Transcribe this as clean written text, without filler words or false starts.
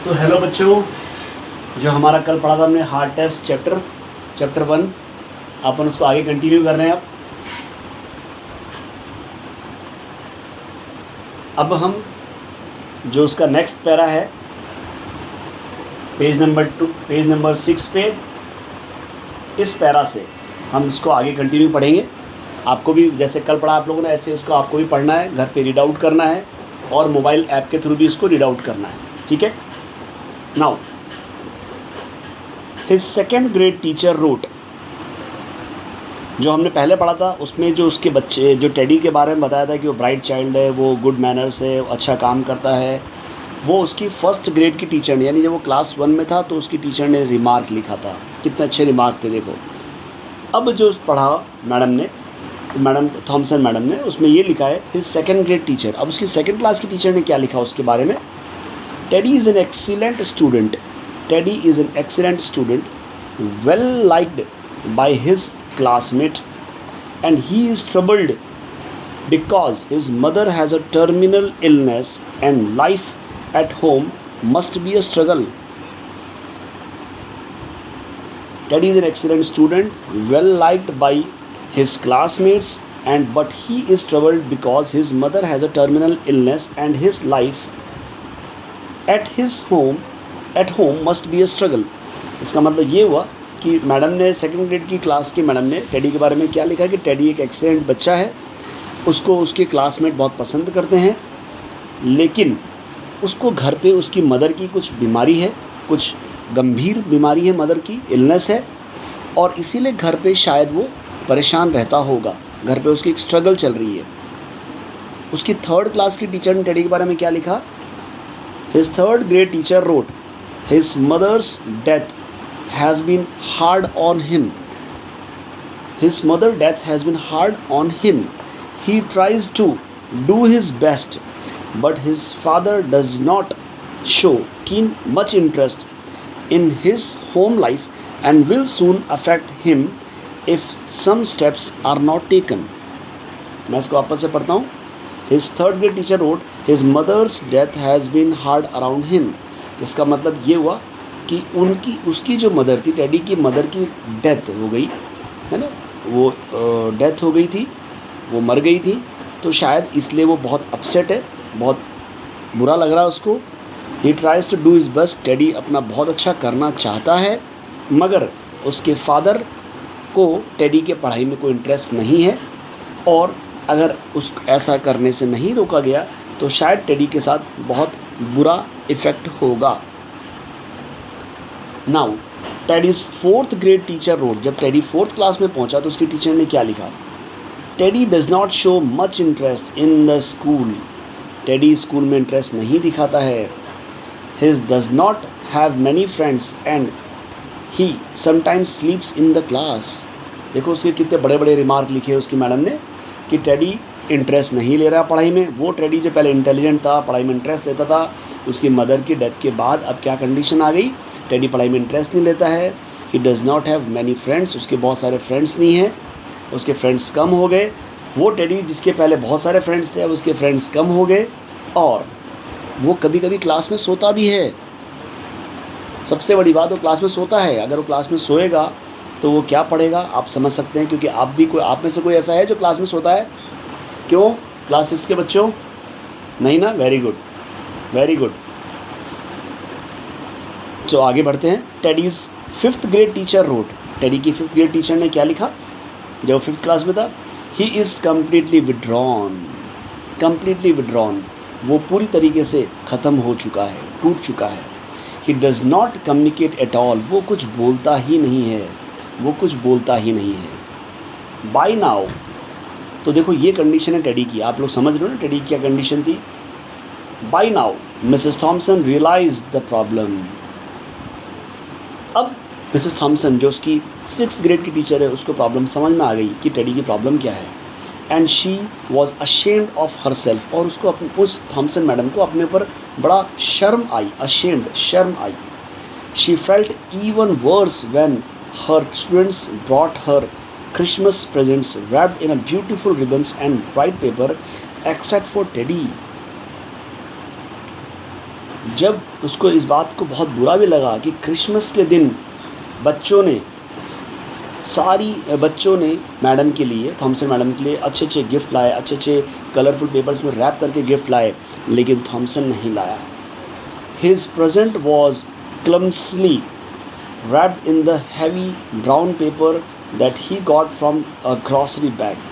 तो हेलो बच्चों, जो हमारा कल पढ़ा था हमने हार्ड टेस्ट चैप्टर 1, अपन उसको आगे कंटिन्यू कर रहे हैं। अब हम जो उसका नेक्स्ट पैरा है पेज नंबर 6 पे, इस पैरा से हम इसको आगे कंटिन्यू पढ़ेंगे। आपको भी जैसे कल पढ़ा आप लोगों ने, ऐसे उसको आपको भी पढ़ना है, घर पे रीड आउट करना है और मोबाइल ऐप के थ्रू भी इसको रीड आउट करना है। ठीक है। Now his second grade teacher wrote, जो हमने पहले पढ़ा था उसमें जो उसके बच्चे, जो टेडी के बारे में बताया था कि वो ब्राइट चाइल्ड है, वो गुड मैनर्स है, अच्छा काम करता है, वो उसकी फर्स्ट ग्रेड की टीचर ने, यानी जब वो क्लास 1 में था तो उसकी टीचर ने रिमार्क लिखा था। कितने अच्छे रिमार्क थे देखो। अब जो पढ़ा मैडम थॉमसन मैडम ने, उसमें ये लिखा है हिज सेकेंड ग्रेड टीचर। अब उसकी सेकेंड क्लास की टीचर ने क्या लिखा उसके बारे में? Teddy is an excellent student. Teddy is an excellent student, well liked by his classmate, and he is troubled because his mother has a terminal illness and life at home must be a struggle. Teddy is an excellent student, well liked by his classmates, but he is troubled because his mother has a terminal illness and his life at home must be a struggle. इसका मतलब ये हुआ कि madam ने second grade की class की madam ने Teddy के बारे में क्या लिखा कि टेडी एक एक्सीलेंट बच्चा है, उसको उसके क्लासमेट बहुत पसंद करते हैं, लेकिन उसको घर पे उसकी मदर की कुछ बीमारी है, कुछ गंभीर बीमारी है, मदर की इलनेस है, और इसीलिए घर पे शायद वो परेशान रहता होगा, घर पे उसकी एक स्ट्रगल चल रही है। उसकी थर्ड क्लास की टीचर ने टेडी के बारे में क्या लिखा? His third grade teacher wrote his mother's death has been hard on him. His mother's death has been hard on him. He tries to do his best, but his father does not show much interest in his home life and will soon affect him if some steps are not taken. मैं इसको वापस से पढ़ता हूँ। His third grade teacher wrote, his mother's death has been hard around him. इसका मतलब ये हुआ कि उसकी जो मदर थी, टेडी की मदर की डेथ हो गई है ना, वो डेथ हो गई थी, वो मर गई थी, तो शायद इसलिए वो बहुत अपसेट है, बहुत बुरा लग रहा है उसको। He tries to do his best, Teddy अपना बहुत अच्छा करना चाहता है, मगर उसके फादर को टेडी के पढ़ाई में कोई इंटरेस्ट नहीं है, और अगर ऐसा करने से नहीं रोका गया तो शायद टेडी के साथ बहुत बुरा इफ़ेक्ट होगा। Now Teddy's fourth grade teacher wrote, जब टेडी फोर्थ क्लास में पहुंचा तो उसकी टीचर ने क्या लिखा? Teddy does not show much interest in the school. Teddy school में इंटरेस्ट नहीं दिखाता है। His does not have many friends and he sometimes sleeps in the class. देखो उसके कितने बड़े बड़े रिमार्क लिखे उसकी मैडम ने कि टेडी इंटरेस्ट नहीं ले रहा पढ़ाई में। वो टेडी जो पहले इंटेलिजेंट था, पढ़ाई में इंटरेस्ट लेता था, उसकी मदर की डेथ के बाद अब क्या कंडीशन आ गई? टेडी पढ़ाई में इंटरेस्ट नहीं लेता है। He does not have many friends, उसके बहुत सारे फ्रेंड्स नहीं हैं, उसके फ्रेंड्स कम हो गए। वो टेडी जिसके पहले बहुत सारे फ्रेंड्स थे अब उसके फ्रेंड्स कम हो गए, और वो कभी कभी क्लास में सोता भी है। सबसे बड़ी बात, वो क्लास में सोता है। अगर वो क्लास में सोएगा तो वो क्या पढ़ेगा आप समझ सकते हैं, क्योंकि आप में से कोई ऐसा है जो क्लास में सोता है? क्यों? क्लास 6 के बच्चों नहीं ना? Very good, very good. तो आगे बढ़ते हैं। Teddy's fifth grade teacher wrote, Teddy की फिफ्थ ग्रेड टीचर ने क्या लिखा जब वो फिफ्थ क्लास में था? ही इज़ कम्प्लीटली विड्रॉन, वो पूरी तरीके से ख़त्म हो चुका है, टूट चुका है। He does not communicate at all, वो कुछ बोलता ही नहीं है, बाय नाउ। तो देखो ये कंडीशन है टेडी की, आप लोग समझ रहे हो ना टेडी की क्या कंडीशन थी? By now Mrs Thomson realize the problem. अब मिसेस थॉमसन जो उसकी 6th ग्रेड की टीचर है, उसको प्रॉब्लम समझ में आ गई कि टेडी की प्रॉब्लम क्या है। And she was ashamed of her self, और उसको उस थॉमसन मैडम को अपने ऊपर बड़ा शर्म आई, शर्म आई। She felt even worse when her students brought her Christmas presents wrapped in a beautiful ribbons and bright paper, except for Teddy. जब उसको इस बात को बहुत बुरा भी लगा कि क्रिसमस के दिन बच्चों ने मैडम के लिए, थॉमसन मैडम के लिए अच्छे अच्छे गिफ्ट लाए, अच्छे अच्छे कलरफुल पेपर्स में रैप करके गिफ्ट लाए, लेकिन थॉमसन नहीं लाया. His present was clumsily wrapped in the heavy brown paper that he got from a grocery bag.